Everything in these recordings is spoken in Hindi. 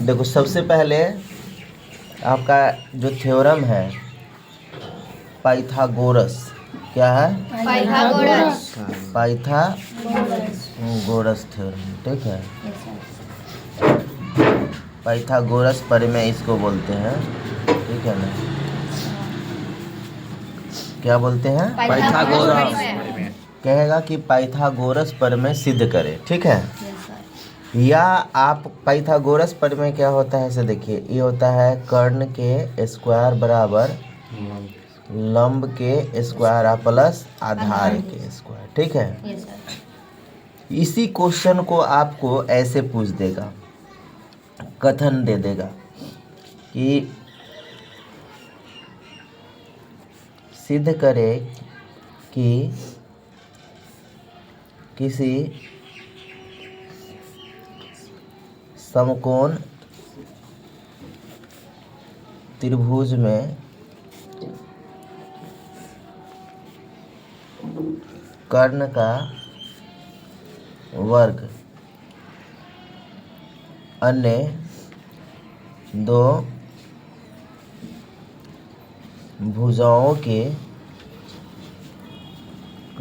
देखो सबसे पहले आपका जो थ्योरम है पाइथागोरस, क्या है? पाइथागोरस थ्योरम, ठीक है। पाइथागोरस प्रमेय इसको बोलते हैं, ठीक है ना। क्या बोलते हैं? पाइथागोरस। कहेगा कि पाइथागोरस प्रमेय सिद्ध करे, ठीक है। या आप पाइथागोरस प्रमेय क्या होता है इसे देखिए, ये होता है कर्ण के स्क्वायर बराबर लंब के स्क्वायर प्लस आधार के स्क्वायर, ठीक है। इसी क्वेश्चन को आपको ऐसे पूछ देगा, कथन दे देगा कि सिद्ध करे कि किसी समकोण त्रिभुज में कर्ण का वर्ग अन्य दो भुजाओं के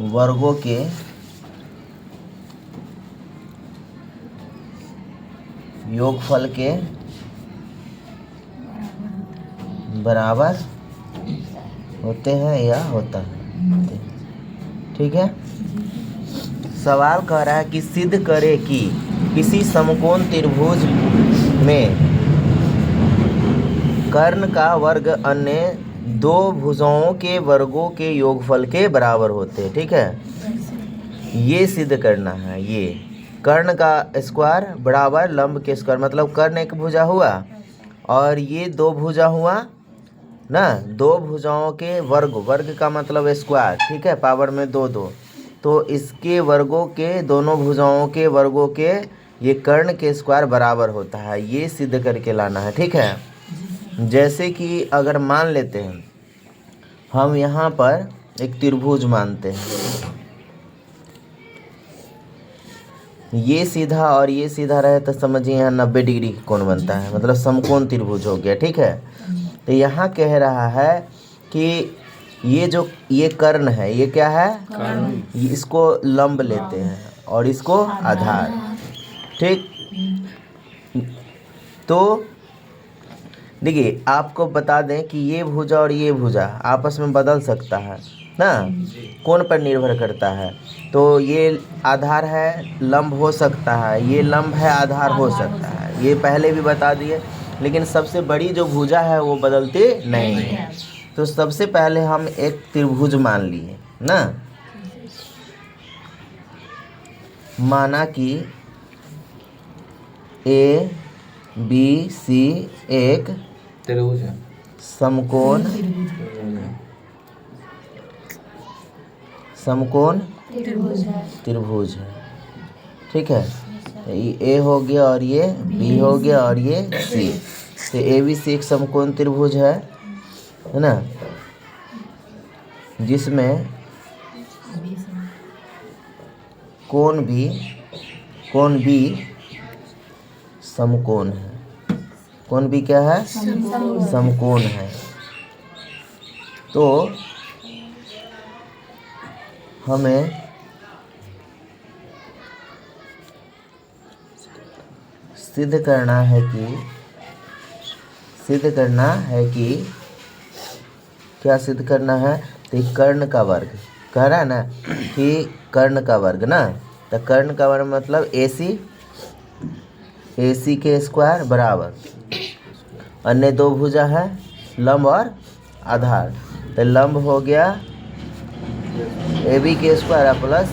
वर्गों के योगफल के बराबर होते हैं या होता है, ठीक है। सवाल कह रहा है कि सिद्ध करे कि किसी समकोण त्रिभुज में कर्ण का वर्ग अन्य दो भुजाओं के वर्गों के योगफल के बराबर होते हैं, ठीक है। ये सिद्ध करना है। ये कर्ण का स्क्वायर बराबर लंब के स्क्वायर, मतलब कर्ण एक भुजा हुआ और ये दो भुजा हुआ ना, दो भुजाओं के वर्ग, वर्ग का मतलब स्क्वायर, ठीक है, पावर में दो दो, तो इसके वर्गों के, दोनों भुजाओं के वर्गों के ये कर्ण के स्क्वायर बराबर होता है, ये सिद्ध करके लाना है, ठीक है। जैसे कि अगर मान लेते हैं हम यहाँ पर एक त्रिभुज मानते हैं, ये सीधा और ये सीधा रहे तो समझिए यहाँ 90 डिग्री कोण बनता है, मतलब समकोण त्रिभुज हो गया, ठीक है। तो यहाँ कह रहा है कि ये कर्ण है, ये क्या है? कर्ण। इसको लंब लेते हैं और इसको आधार, ठीक। तो देखिए आपको बता दें कि ये भुजा और ये भुजा आपस में बदल सकता है ना, कोण पर निर्भर करता है। तो ये आधार है, लंब हो सकता है, ये लंब है, आधार हो सकता है, ये पहले भी बता दिए। लेकिन सबसे बड़ी जो भुजा है वो बदलती नहीं है। तो सबसे पहले हम एक त्रिभुज मान लिए ना, माना कि ए बी सी एक त्रिभुज है, समकोण त्रिभुज है, ठीक है। ये ए हो गया और ये बी हो गया और ये सी, तो ए बी सी एक समकोण त्रिभुज है ना, जिसमें कोण भी समकोण है। कोण भी क्या है? समकोण है। तो हमें सिद्ध करना है कि क्या सिद्ध करना है? तो कर्ण का वर्ग कह रहा है ना कि कर्ण का वर्ग ना, तो कर्ण का वर्ग मतलब AC के स्क्वायर बराबर अन्य दो भुजा है लंब और आधार, तो लंब हो गया AB के स्क्वायर प्लस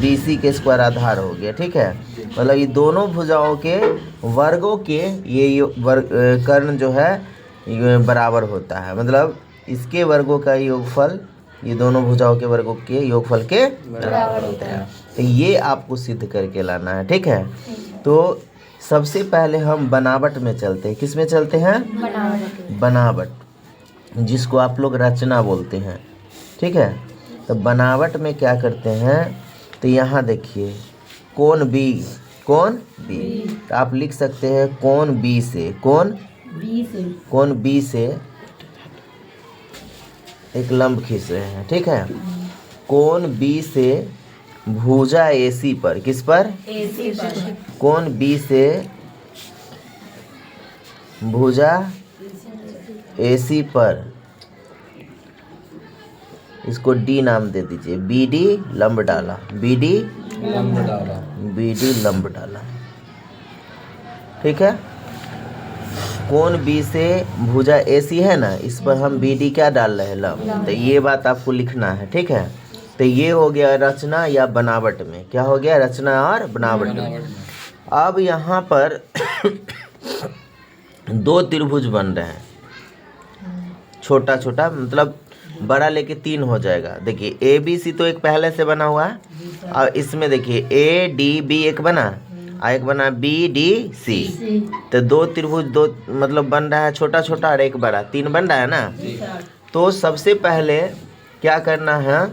BC के स्क्वायर आधार हो गया, ठीक है। मतलब ये दोनों भुजाओं के वर्गों के ये वर्ग कर्ण जो है ये बराबर होता है, मतलब इसके वर्गों का योगफल ये दोनों भुजाओं के वर्गों के योगफल के बराबर होता है। तो ये आपको सिद्ध करके लाना है, ठीक है। तो सबसे पहले हम बनावट में चलते हैं। किस में चलते हैं? बनावट, जिसको आप लोग रचना बोलते हैं, ठीक है। तो बनावट में क्या करते हैं, तो यहाँ देखिए कौन बी। तो आप लिख सकते हैं कौन बी से, कौन बी से एक लंब खींच रहे हैं, ठीक है। कौन बी से भुजा AC पर, किस पर? AC पर। कौन बी से भुजा AC पर, इसको D नाम दे दीजिए, BD लंब डाला, BD लंब डाला। BD लंब डाला, ठीक है। कौन बी से भुजा AC है ना, इस पर हम BD क्या डाल रहे हैं? लंब। तो ये बात आपको लिखना है, ठीक है। तो ये हो गया रचना या बनावट में, क्या हो गया? रचना और बनावट में। अब यहाँ पर दो त्रिभुज बन रहे हैं, छोटा छोटा, मतलब बड़ा लेके 3 हो जाएगा। देखिए ABC तो एक पहले से बना हुआ है, और इसमें देखिए ADB एक बना, और एक बना BDC। तो दो त्रिभुज, दो मतलब बन रहा है छोटा छोटा और एक बड़ा, 3 बन रहा है ना। तो सबसे पहले क्या करना है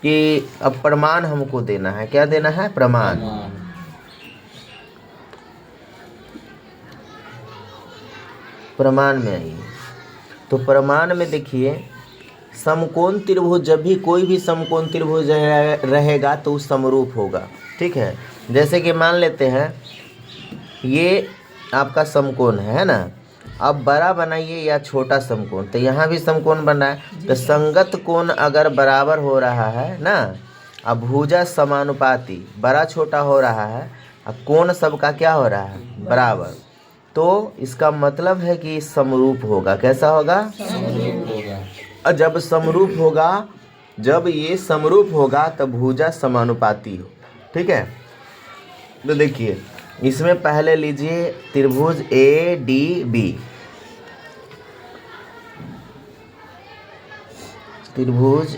कि अब प्रमाण हमको देना है। क्या देना है? प्रमाण। प्रमाण में आइए। तो प्रमाण में देखिए समकोण त्रिभुज, जब भी कोई भी समकोण त्रिभुज रहेगा तो उस समरूप होगा, ठीक है। जैसे कि मान लेते हैं ये आपका समकोण है ना, अब बड़ा बनाइए या छोटा समकोण, तो यहाँ भी समकोण बन रहा है। तो संगत कोण अगर बराबर हो रहा है ना, अब भुजा समानुपाती, बड़ा छोटा हो रहा है, अब कोण सबका क्या हो रहा है? बराबर। तो इसका मतलब है कि समरूप होगा। कैसा होगा? समरूप होगा। और जब समरूप होगा, जब ये समरूप होगा तब भुजा समानुपाती हो, ठीक है। तो देखिए इसमें पहले लीजिए त्रिभुज ADB, त्रिभुज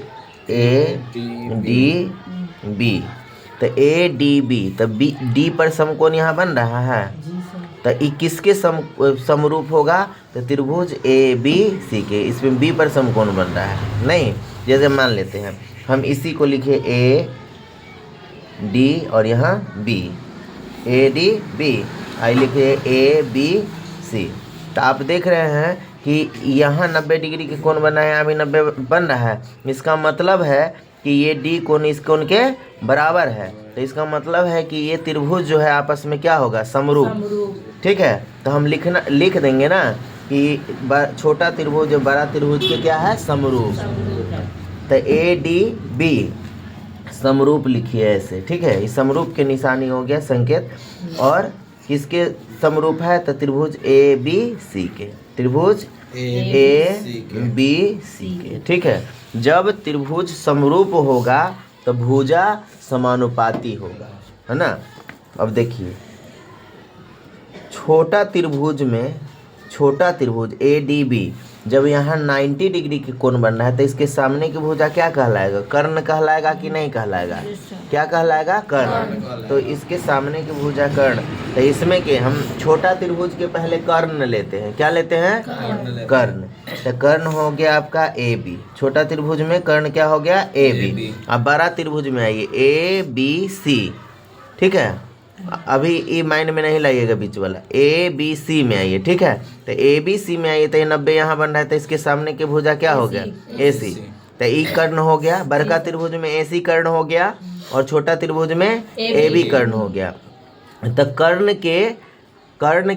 ADB। तो ADB, तो D पर समकोण यहाँ बन रहा है, तो ये किसके समरूप होगा? तो त्रिभुज ABC के। इसमें B पर समकोण बन रहा है नहीं। जैसे मान लेते हैं हम इसी को लिखे AD और यहाँ B, ADB, आई लिखे ABC। तो आप देख रहे हैं कि यहाँ 90 डिग्री के कोण बना है, यहाँ भी 90 बन रहा है। इसका मतलब है कि ये D कोण इस कोण के बराबर है। तो इसका मतलब है कि ये त्रिभुज जो है आपस में क्या होगा? समरूप, ठीक है। तो हम लिख देंगे ना कि छोटा त्रिभुज बड़ा त्रिभुज के क्या है? समरूप। तो ADB समरूप लिखिए ऐसे, ठीक है। इस समरूप के निशानी हो गया संकेत। और किसके समरूप है? तो त्रिभुज ABC के, त्रिभुज ABC के, ठीक है। जब त्रिभुज समरूप होगा तो भुजा समानुपाती होगा, है ना। अब देखिए छोटा त्रिभुज में, छोटा त्रिभुज ADB जब यहाँ 90 डिग्री के कोण बन रहा है तो इसके सामने की भुजा क्या कहलाएगा? कर्ण कहलाएगा कि नहीं कहलाएगा? क्या कहलाएगा? कर्ण। तो इसके सामने की भुजा कर्ण। तो इसमें के हम छोटा त्रिभुज के पहले कर्ण लेते हैं। क्या लेते हैं? कर्ण। तो कर्ण हो गया आपका AB। छोटा त्रिभुज में कर्ण क्या हो गया? AB। अब बड़ा त्रिभुज में आइए ABC, ठीक है। अभी ये माइंड में नहीं लाइएगा बीच वाला, ABC में आइए, ठीक है। तो ABC में आइए तो ये 90 यहाँ बन रहा है, तो इसके सामने की भुजा क्या हो गया? AC। तो ई कर्ण हो गया, बड़का त्रिभुज में AC कर्ण हो गया और छोटा त्रिभुज में AB कर्ण हो गया। तो कर्ण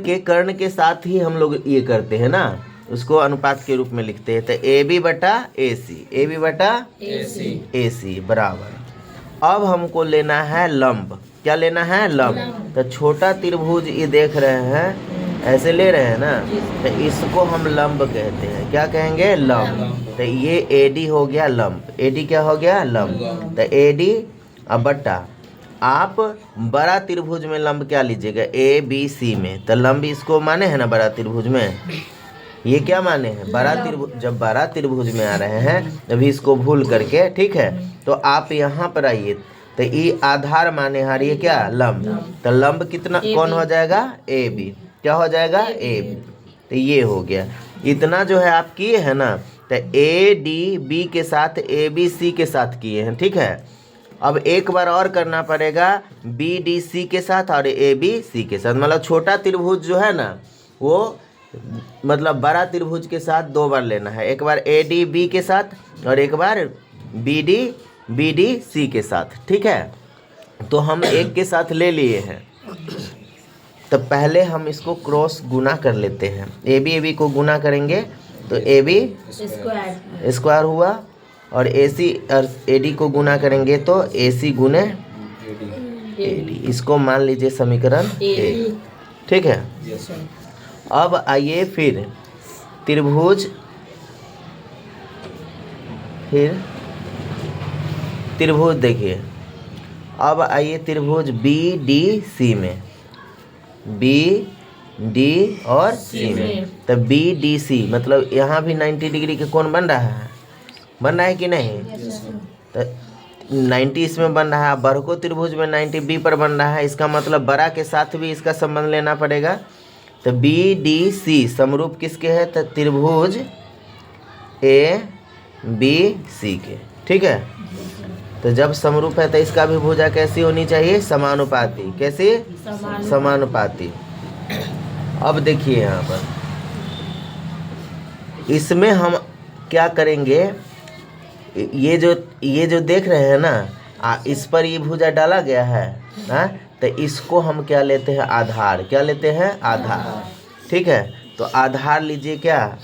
के साथ ही हम लोग ये करते हैं ना, उसको अनुपात के रूप में लिखते हैं। तो AB बटा AC, AB बटा AC बराबर। अब हमको लेना है लंब। क्या लेना है? लंब। तो छोटा त्रिभुज ये देख रहे हैं, ऐसे ले रहे हैं ना, तो इसको हम लंब कहते हैं। क्या कहेंगे? लंब। तो ये AD हो गया लंब। AD क्या हो गया? लंब। तो AD अब बटा, आप बड़ा त्रिभुज में लंब क्या लीजिएगा? ABC में। तो लंब इसको माने हैं ना बड़ा त्रिभुज में, ये क्या माने हैं? बड़ा त्रिभुज। जब बड़ा त्रिभुज में आ रहे हैं तभी इसको भूल करके, ठीक है। तो आप यहाँ पर आइए, तो ये आधार माने हारिए क्या? लंब। तो लंब कितना कौन हो जाएगा? AB। क्या हो जाएगा? AB। तो ये हो गया। इतना जो है आप किए हैं ना, तो ADB के साथ ABC के साथ किए हैं, ठीक है। अब एक बार और करना पड़ेगा बी डी सी के साथ और ए बी सी के साथ। मतलब छोटा त्रिभुज जो है ना वो मतलब बड़ा त्रिभुज के साथ 2 बार लेना है, एक बार ए डी बी के साथ और एक बार बी डी सी के साथ। ठीक है, तो हम एक के साथ ले लिए हैं, तो पहले हम इसको क्रॉस गुना कर लेते हैं। ए बी को गुना करेंगे तो ए बी स्क्वायर हुआ, और ए सी और ए डी को गुना करेंगे तो ए सी गुने ए डी। इसको मान लीजिए समीकरण ए। ठीक है, अब आइए फिर त्रिभुज देखिए। अब आइए त्रिभुज बी डी सी में, बी डी और सी में। तो बी डी सी मतलब यहाँ भी 90 डिग्री के कोण बन रहा है कि नहीं? तो 90 इसमें बन रहा है, बड़को त्रिभुज में 90 बी पर बन रहा है, इसका मतलब बड़ा के साथ भी इसका संबंध लेना पड़ेगा। तो बी डी सी समरूप किसके है? तो त्रिभुज ए बी सी के। ठीक है, तो जब समरूप है तो इसका भी भुजा कैसी होनी चाहिए? समानुपाती। कैसी? समानुपाती। अब देखिए यहाँ पर इसमें हम क्या करेंगे, ये जो देख रहे हैं ना, इस पर ये भुजा डाला गया है ना, तो इसको हम क्या लेते हैं? आधार। क्या लेते हैं? आधार। ठीक है, तो आधार लीजिए क्या?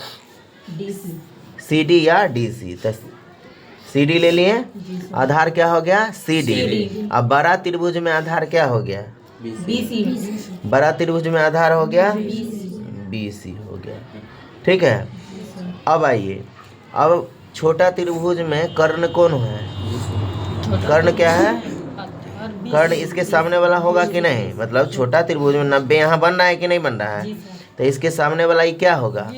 सी डी या डी सी। तो सी डी ले लिए, आधार क्या हो गया? C D. अब बड़ा त्रिभुज में आधार क्या हो गया? बड़ा त्रिभुज में आधार हो गया बी सी हो गया। ठीक है, अब आइए, अब छोटा त्रिभुज में कर्ण कौन है? कर्ण क्या है? कर्ण इसके सामने वाला होगा कि नहीं? मतलब छोटा त्रिभुज में 90 यहाँ बन रहा है कि नहीं बन रहा है? तो इसके सामने वाला ये क्या होगा?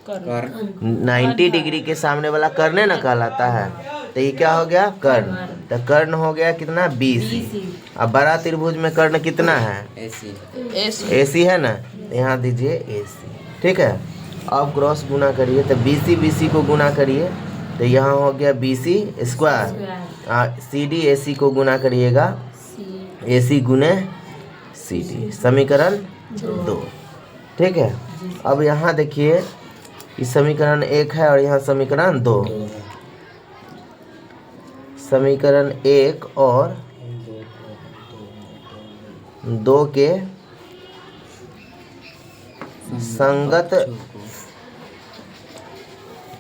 90 डिग्री के सामने वाला कर्ण ना कहलाता है, तो ये क्या हो गया? कर्ण। तो कर्ण हो गया कितना? B C. अब बड़ा त्रिभुज में कर्ण कितना है? ए सी है ना, तो यहाँ दीजिए ए सी। ठीक है, अब क्रॉस गुना करिए, तो बी सी को गुना करिए तो यहाँ हो गया B C square. C D A C को गुना करिएगा, ए सी गुने सी डी, समीकरण 2। ठीक है, अब यहाँ देखिए इस समीकरण 1 है और यहाँ समीकरण 2। समीकरण 1 और 2 के संगत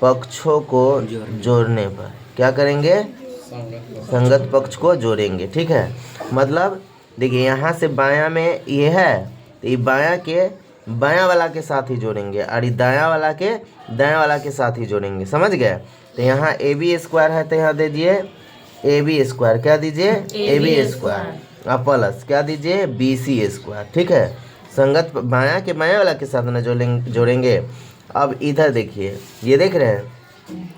पक्षों को जोड़ने पर क्या करेंगे? संगत पक्ष को जोड़ेंगे। ठीक है, मतलब देखिए यहाँ से बायां में ये है, तो ये बायां के बायां वाला के साथ ही जोड़ेंगे और ये दायां वाला के दायां वाला के साथ ही जोड़ेंगे। समझ गए? तो यहाँ ए बी स्क्वायर है, तो यहाँ दीजिए ए बी स्क्वायर। क्या दीजिए? A B square. और प्लस क्या दीजिए? B C square. ठीक है, संगत बायां के बायां वाला के साथ ना जोड़ेंगे। अब इधर देखिए, ये देख रहे हैं,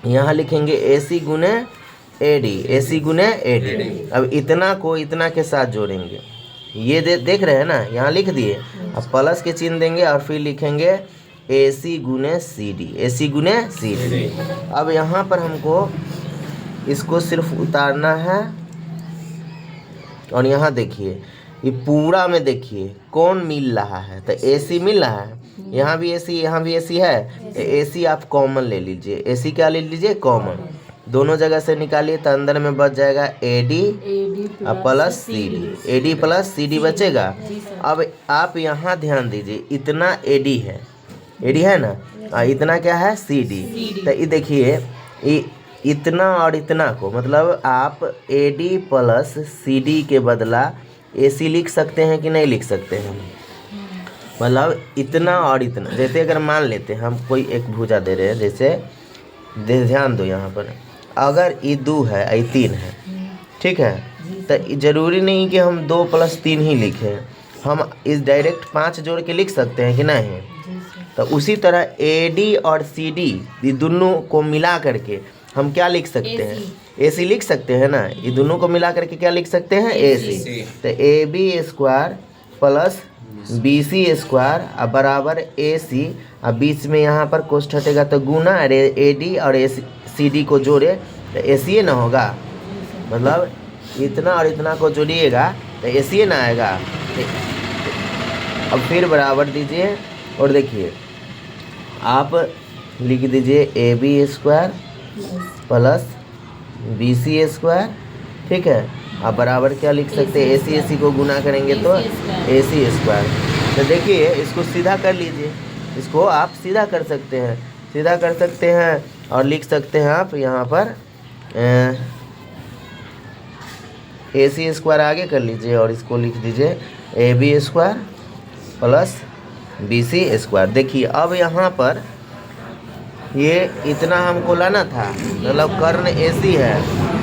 यहाँ लिखेंगे ए सी गुने ए डी, ए सी गुने ए डी। अब इतना को इतना के साथ जोड़ेंगे, ये देख रहे हैं ना, यहाँ लिख दिए। अब प्लस के चिन्ह देंगे और फिर लिखेंगे ए सी गुने सी डी, ए सी गुने सी डी। अब यहाँ पर हमको इसको सिर्फ उतारना है, और यहाँ देखिए ये पूरा में देखिए कौन मिल रहा है? तो ए सी मिल रहा है, यहाँ भी ए सी, यहाँ भी ए सी है। ए सी आप कॉमन ले लीजिए, ए सी क्या ले लीजिए? कॉमन। दोनों जगह से निकालिए तो अंदर में बच जाएगा A D plus C D, A D plus C D बचेगा। अब आप यहाँ ध्यान दीजिए, इतना ए डी है ना, इतना क्या है? C D. तो ये देखिए इतना और इतना को, मतलब आप A D plus C D के बदला ए सी लिख सकते हैं कि नहीं लिख सकते हैं? मतलब इतना और इतना, जैसे अगर मान लेते हैं हम कोई एक भुजा दे रहे हैं, जैसे ध्यान दो यहाँ पर, अगर ये 2 है ये 3 है, ठीक है, तो ज़रूरी नहीं कि हम 2 + 3 ही लिखें, हम इस डायरेक्ट 5 जोड़ के लिख सकते हैं कि नहीं? तो उसी तरह ए डी और सी डी ये दोनों को मिला करके हम क्या लिख सकते हैं? ए सी लिख सकते हैं ना, ये दोनों को मिला करके क्या लिख सकते हैं? A C. तो A B square plus B C square बराबर ए सी, और बीच में यहाँ पर कोष्ठ हटेगा तो गुना ए डी और ए सी डी को जोड़े तो ए सी ना होगा। मतलब इतना और इतना को जोड़िएगा तो ऐसे ना आएगा। अब फिर बराबर दीजिए और देखिए आप लिख दीजिए AB² प्लस BC², ठीक है। आप बराबर क्या लिख सकते हैं, AC को गुना करेंगे तो AC²। तो देखिए इसको सीधा कर लीजिए, इसको आप सीधा कर सकते हैं, सीधा कर सकते हैं और लिख सकते हैं आप यहाँ पर AC² आगे कर लीजिए और इसको लिख दीजिए AB² प्लस BC²। देखिए अब यहाँ पर ये इतना हमको लाना था, मतलब कर्ण AC है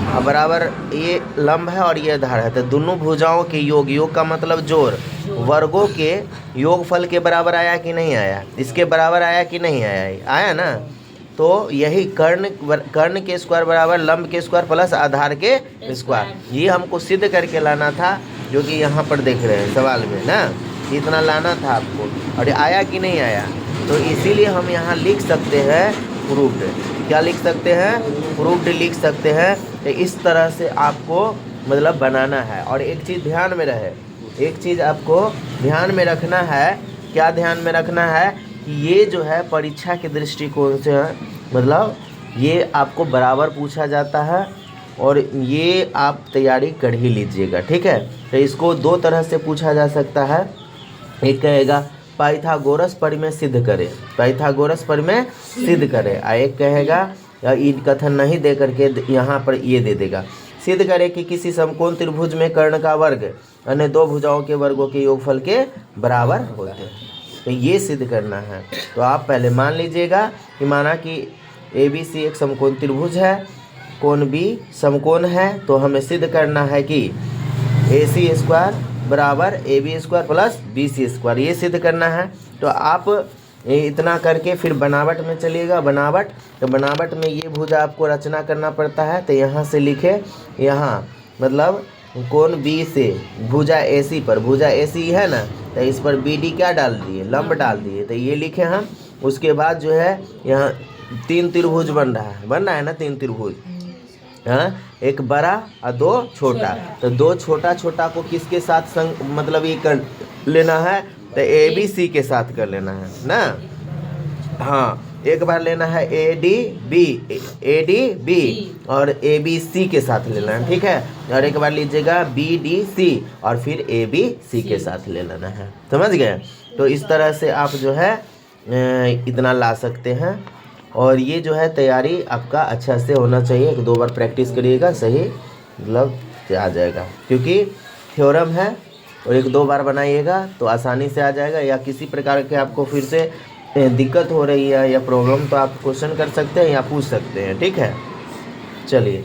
और बराबर ये लंब है और ये धार है, तो दोनों भुजाओं के योग, योग का मतलब जोड़, वर्गों के योगफल के बराबर आया कि नहीं आया, इसके बराबर आया कि नहीं आया, आया ना। तो यही कर्ण के स्क्वायर बराबर लंब के स्क्वायर प्लस आधार के स्क्वायर, ये हमको सिद्ध करके लाना था, जो कि यहाँ पर देख रहे हैं सवाल में ना, इतना लाना था आपको और आया कि नहीं आया। तो इसीलिए हम यहाँ लिख सकते हैं प्रूव्ड, क्या लिख सकते हैं, प्रूव्ड लिख सकते हैं। तो इस तरह से आपको मतलब बनाना है। और एक चीज़ ध्यान में रहे, एक चीज़ आपको ध्यान में रखना है, क्या ध्यान में रखना है कि ये जो है परीक्षा के दृष्टिकोण से मतलब ये आपको बराबर पूछा जाता है और ये आप तैयारी कर ही लीजिएगा, ठीक है। तो इसको दो तरह से पूछा जा सकता है, एक कहेगा पाइथागोरस परिमेय सिद्ध करें, पाइथागोरस परिमेय सिद्ध करें, और एक कहेगा इन कथन नहीं दे करके यहाँ पर ये दे देगा, सिद्ध करें कि किसी समकोण त्रिभुज में कर्ण का वर्ग अन्य दो भुजाओं के वर्गों के योगफल के बराबर होते हैं। तो ये सिद्ध करना है। तो आप पहले मान लीजिएगा कि माना कि ABC एक समकोण त्रिभुज है, कोण B समकोण है, तो हमें सिद्ध करना है कि AC² बराबर AB² प्लस BC², ये सिद्ध करना है। तो आप इतना करके फिर बनावट में चलिएगा, बनावट, तो बनावट में ये भुजा आपको रचना करना पड़ता है। तो यहाँ से लिखे, यहाँ मतलब कोण B से भुजा AC पर, भुजा AC है ना, तो इस पर BD क्या डाल दिए, लंब डाल दिए, तो ये लिखे हम। उसके बाद जो है यहाँ 3 त्रिभुज बन रहा है ना, 3 त्रिभुज, हाँ, एक बड़ा और 2 छोटा। तो 2 छोटा छोटा को किसके साथ मतलब ये कर लेना है, तो ABC के साथ कर लेना है ना। हाँ, एक बार लेना है ADB और ABC के साथ लेना है, ठीक है। और एक बार लीजिएगा BDC और फिर ABC के साथ ले लेना है, समझ गए। तो इस तरह से आप जो है इतना ला सकते हैं। और ये जो है तैयारी आपका अच्छा से होना चाहिए, 1-2 बार प्रैक्टिस करिएगा, सही मतलब आ जाएगा, क्योंकि थ्योरम है और 1-2 बार बनाइएगा तो आसानी से आ जाएगा। या किसी प्रकार के आपको फिर से दिक्कत हो रही है या प्रॉब्लम, तो आप क्वेश्चन कर सकते हैं या पूछ सकते हैं, ठीक है। चलिए।